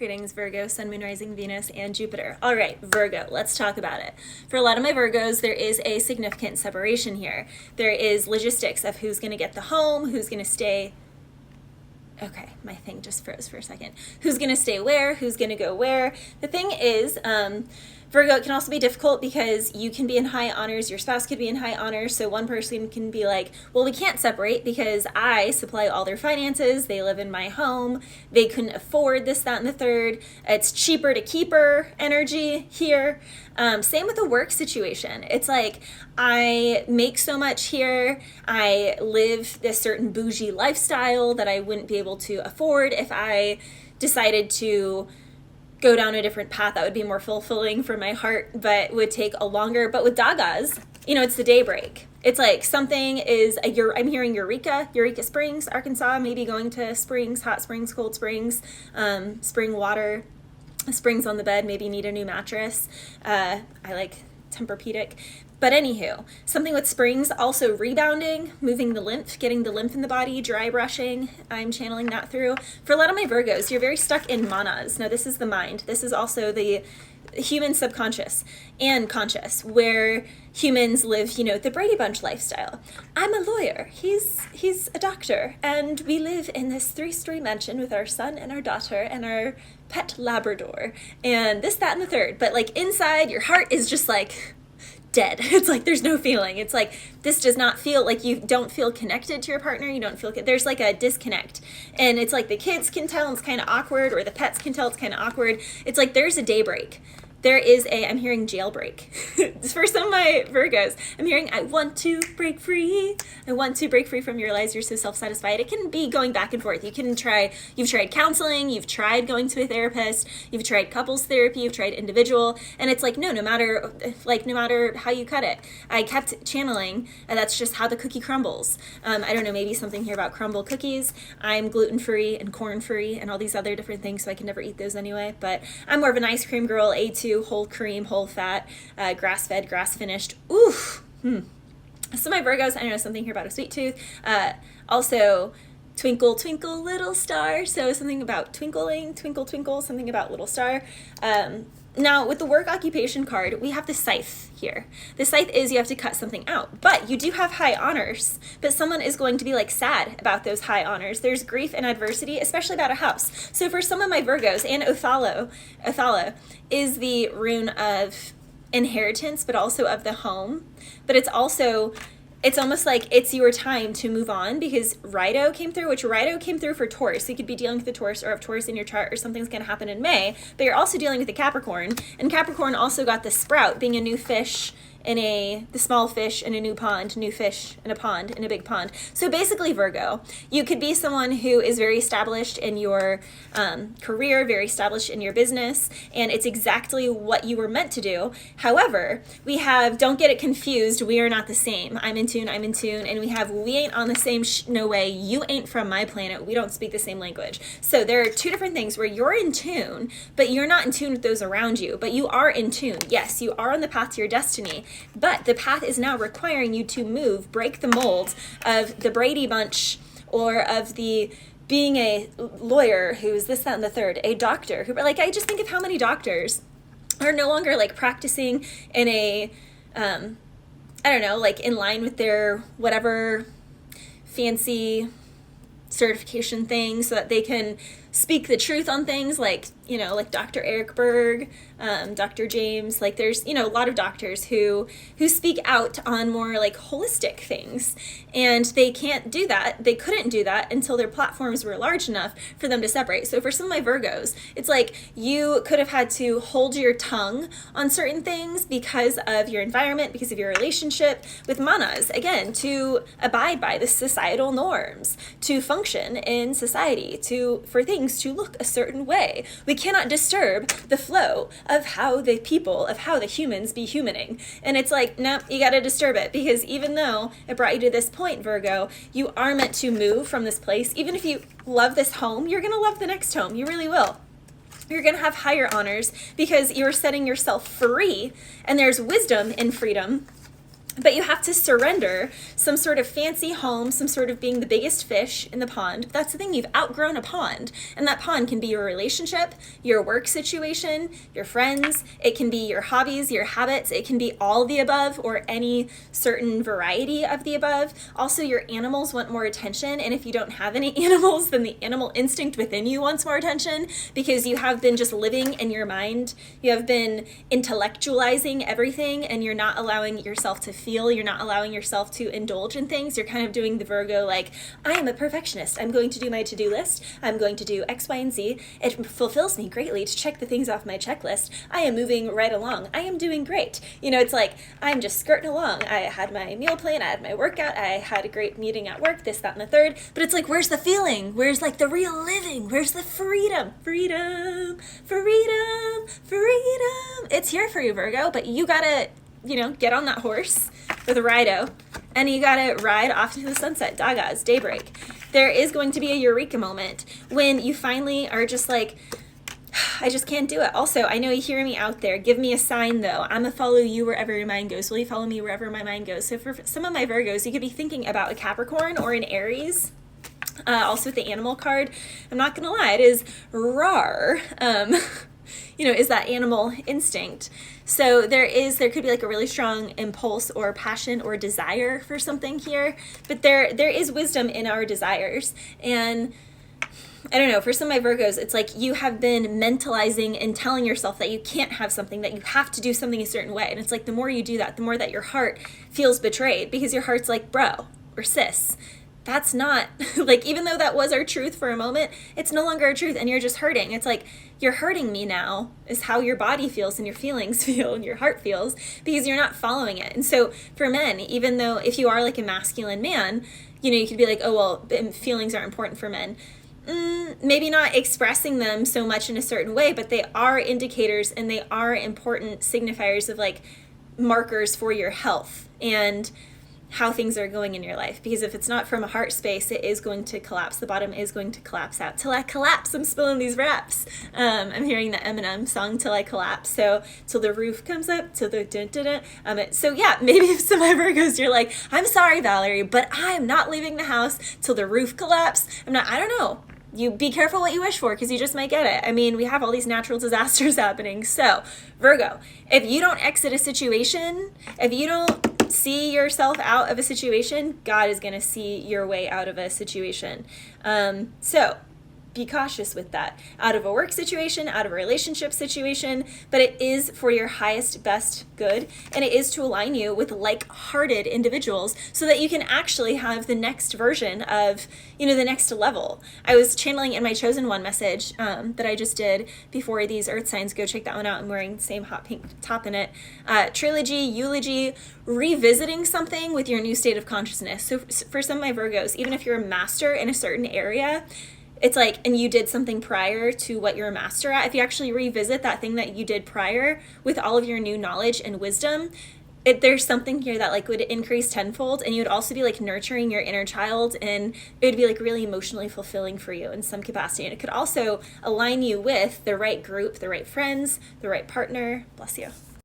Greetings, Virgo, Sun, Moon, Rising, Venus, and Jupiter. All right, Virgo, let's talk about it. For a lot of my Virgos, there is a significant separation here. There is logistics of who's going to get the home, who's going to stay. Okay, my thing just froze for a second. Who's going to stay where? Who's going to go where? The thing is, Virgo, it can also be difficult because you can be in high honors, your spouse could be in high honors, so one person can be like, well, we can't separate because I supply all their finances, they live in my home, they couldn't afford this, that, and the third, it's cheaper to keep her energy here. Same with the work situation. It's like, I make so much here, I live this certain bougie lifestyle that I wouldn't be able to afford if I decided to go down a different path that would be more fulfilling for my heart, but would take a longer. But with Dagaz, you know, it's the daybreak. It's like something is, I'm hearing Eureka Springs, Arkansas, maybe going to springs, hot springs, cold springs, spring water, springs on the bed, maybe need a new mattress. I like Tempur-Pedic. But anywho, something with springs, also rebounding, moving the lymph, getting the lymph in the body, dry brushing. I'm channeling that through. For a lot of my Virgos, you're very stuck in manas. Now, this is the mind. This is also the human subconscious and conscious, where humans live, you know, the Brady Bunch lifestyle. I'm a lawyer. He's a doctor. And we live in this 3-story mansion with our son and our daughter and our pet Labrador. And this, that, and the third. But like inside, your heart is just like dead. It's like there's no feeling. It's like this does not feel like, you don't feel connected to your partner. You don't feel, there's like a disconnect. And it's like the kids can tell it's kind of awkward, or the pets can tell it's kind of awkward. It's like there's a daybreak. There is I'm hearing jailbreak. For some of my Virgos, I'm hearing, I want to break free. I want to break free from your lies. You're so self-satisfied. It can be going back and forth. You've tried counseling, you've tried going to a therapist, you've tried couples therapy, you've tried individual, and it's like, no matter how you cut it. I kept channeling, and that's just how the cookie crumbles. I don't know, maybe something here about Crumbl cookies. I'm gluten-free and corn-free and all these other different things, so I can never eat those anyway, but I'm more of an ice cream girl, A2, whole cream, whole fat, grass-fed, grass-finished. Oof. So my Virgos, I know something here about a sweet tooth. Also, twinkle, twinkle, little star. So something about twinkling, twinkle, twinkle, something about little star. Now, with the work occupation card, we have the scythe here. The scythe is you have to cut something out, but you do have high honors, but someone is going to be like sad about those high honors. There's grief and adversity, especially about a house. So for some of my Virgos, and Othala is the rune of inheritance, but also of the home. But it's almost like it's your time to move on, because Rido came through, which Rido came through for Taurus. So you could be dealing with the Taurus, or have Taurus in your chart, or something's going to happen in May, but you're also dealing with the Capricorn, and Capricorn also got the sprout, being a new fish in the small fish in a new pond, new fish in a pond, in a big pond. So basically, Virgo, you could be someone who is very established in your career, very established in your business, and it's exactly what you were meant to do. However, we have, don't get it confused, we are not the same. I'm in tune, and we have, we ain't on the same, no way, you ain't from my planet, we don't speak the same language. So there are two different things where you're in tune, but you're not in tune with those around you, but you are in tune. Yes, you are on the path to your destiny, but the path is now requiring you to move, break the mold of the Brady Bunch, or of the being a lawyer who's this, that, and the third, a doctor who, like, I just think of how many doctors are no longer like practicing in a, I don't know, like in line with their whatever fancy certification thing, so that they can speak the truth on things, like, you know, like Dr. Eric Berg, Dr. James, like there's, you know, a lot of doctors who speak out on more like holistic things, and they can't do that. They couldn't do that until their platforms were large enough for them to separate. So for some of my Virgos, it's like you could have had to hold your tongue on certain things because of your environment, because of your relationship with manas, again, to abide by the societal norms, to function in society, for things to look a certain way. We cannot disturb the flow of how the humans be humaning. And it's like, no, you got to disturb it, because even though it brought you to this point, Virgo, you are meant to move from this place. Even if you love this home, you're going to love the next home. You really will. You're going to have higher honors because you're setting yourself free, and there's wisdom in freedom. But you have to surrender some sort of fancy home, some sort of being the biggest fish in the pond. But that's the thing, you've outgrown a pond. And that pond can be your relationship, your work situation, your friends. It can be your hobbies, your habits. It can be all the above or any certain variety of the above. Also, your animals want more attention. And if you don't have any animals, then the animal instinct within you wants more attention, because you have been just living in your mind. You have been intellectualizing everything, and you're not allowing yourself to feel, you're not allowing yourself to indulge in things. You're kind of doing the Virgo, like, I am a perfectionist. I'm going to do my to-do list. I'm going to do X, Y, and Z. It fulfills me greatly to check the things off my checklist. I am moving right along. I am doing great. You know, it's like, I'm just skirting along. I had my meal plan. I had my workout. I had a great meeting at work, this, that, and the third. But it's like, where's the feeling? Where's like the real living? Where's the freedom? Freedom, freedom, freedom. It's here for you, Virgo, but you gotta, you know, get on that horse with a rido, and you gotta ride off into the sunset, Dagaz, daybreak. There is going to be a eureka moment when you finally are just like, I just can't do it. Also, I know you hear me out there. Give me a sign, though. I'm going to follow you wherever your mind goes. Will you follow me wherever my mind goes? So for some of my Virgos, you could be thinking about a Capricorn or an Aries. Also with the animal card, I'm not going to lie, it is rar. You know, is that animal instinct. So there could be like a really strong impulse or passion or desire for something here, but there is wisdom in our desires. And I don't know, for some of my Virgos, it's like you have been mentalizing and telling yourself that you can't have something, that you have to do something a certain way. And it's like the more you do that, the more that your heart feels betrayed, because your heart's like, bro or sis, that's not, like, even though that was our truth for a moment, it's no longer our truth, and you're just hurting. It's like, you're hurting me now, is how your body feels and your feelings feel and your heart feels, because you're not following it. And so for men, even though if you are like a masculine man, you know, you could be like, oh, well, feelings are important for men. Maybe not expressing them so much in a certain way, but they are indicators and they are important signifiers of like markers for your health and how things are going in your life. Because if it's not from a heart space, it is going to collapse. The bottom is going to collapse out. Till I collapse, I'm spilling these raps. I'm hearing the Eminem song, Till I Collapse. So, till the roof comes up, till the dun-dun-dun. So yeah, maybe if some of my Virgos, you're like, I'm sorry, Valerie, but I'm not leaving the house till the roof collapse. I don't know. You be careful what you wish for, because you just might get it. I mean, we have all these natural disasters happening. So, Virgo, if you don't exit a situation, if you don't see yourself out of a situation, God is going to see your way out of a situation. So, be cautious with that. Out of a work situation, out of a relationship situation, but it is for your highest, best good, and it is to align you with like-hearted individuals so that you can actually have the next version of, you know, the next level. I was channeling in my Chosen One message that I just did before these Earth signs. Go check that one out. I'm wearing the same hot pink top in it. Trilogy, eulogy, revisiting something with your new state of consciousness. So for some of my Virgos, even if you're a master in a certain area, it's like, and you did something prior to what you're a master at, if you actually revisit that thing that you did prior with all of your new knowledge and wisdom, there's something here that like would increase tenfold, and you would also be like nurturing your inner child, and it would be like really emotionally fulfilling for you in some capacity. And it could also align you with the right group, the right friends, the right partner. Bless you.